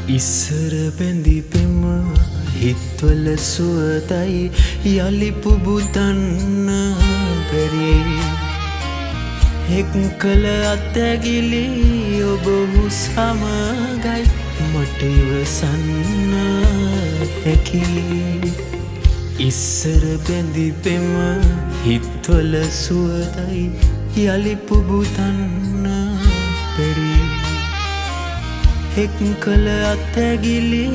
ඉස්සර බැඳි පෙම හිත්වල සුවතයි යලි පුබුතන්න බැරි එක් කළ අත්ඇගිලි ඔබ සමගයි මට ඉවසන්න හැකි ඉස්සර බැඳි පෙම හිත්වල සුවතයි යලි පුබුතන්න බැරි එක් කළ අත්ඇගිලි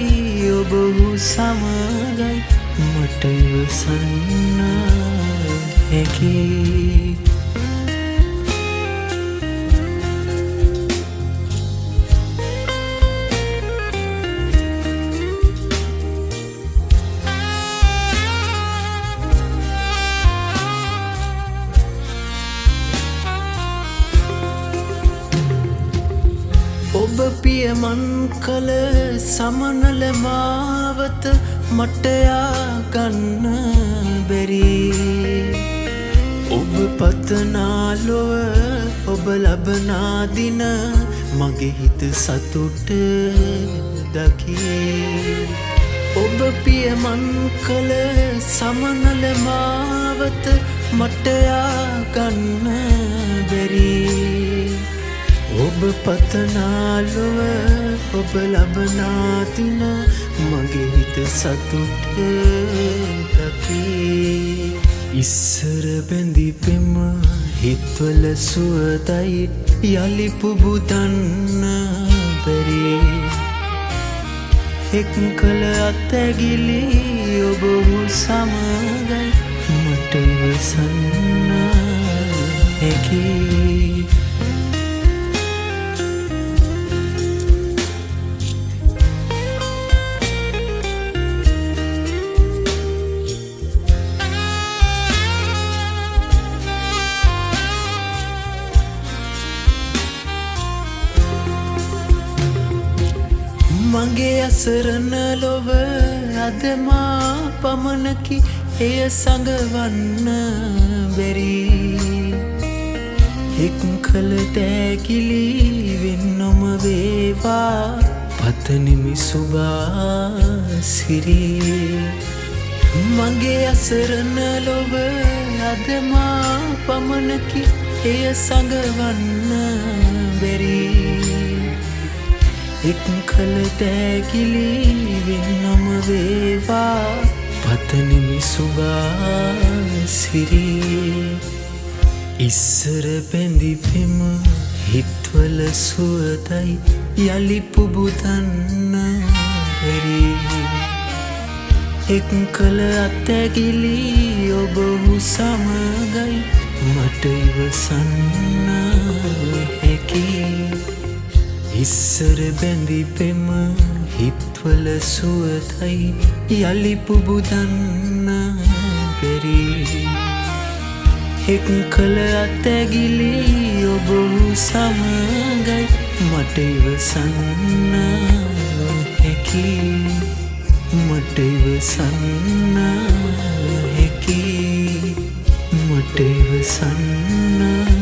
ඔබ සමගයි මට ඉවසන්න හැකි ඔබ පියමන් කළ සමනල මාවත මටයා ගන්න බැරි ඔබ පතනාලොව ඔබ ලබනාදින මගේ හිත සතුට දකි ඔබ පියමන් කළ සමනල මාවත මටයා ගන්න බැරි ඔබ පතනාලොව ඔබ ලබනාතින මගේ හිත සතුට දකි ඉස්සර බැඳි පෙම හිත්වල සුවතයි යලි පුබුතන්න බැරි එක් කළ අත්ඇගිලි ඔබ සමගයි මට ඉවසන්න හැකි මගේ අසරණ ලොව අදමා පමණකි එය සඟවන්න බැරි එක් කළ තෑකිලි වෙන්නොම වේවා පතනිමි සුභාසිරි මගේ අසරණ ලොව අදමා පමණකි එය සඟවන්න බැරි එක් කළ තෑකිලි වෙන්නම වේවා පතනිමි සුභාසිරි ඉස්සර බැඳි පෙම හිත්වල සුවතයි යලි පුබුතන්න බැරි එක් කළ අත්ඇගිලි ඔබ සමගයි මට ඉවසන්න හැකි ඉස්සර බැඳි පෙම හිත්වල සුවතයි යලි පුබුදන්න බැරි එක් කළ අත්ඇගිලි ඔබ සමගයි මට ඉවසන්න හැකි මට ඉවසන්න හැකි මට ඉවසන්න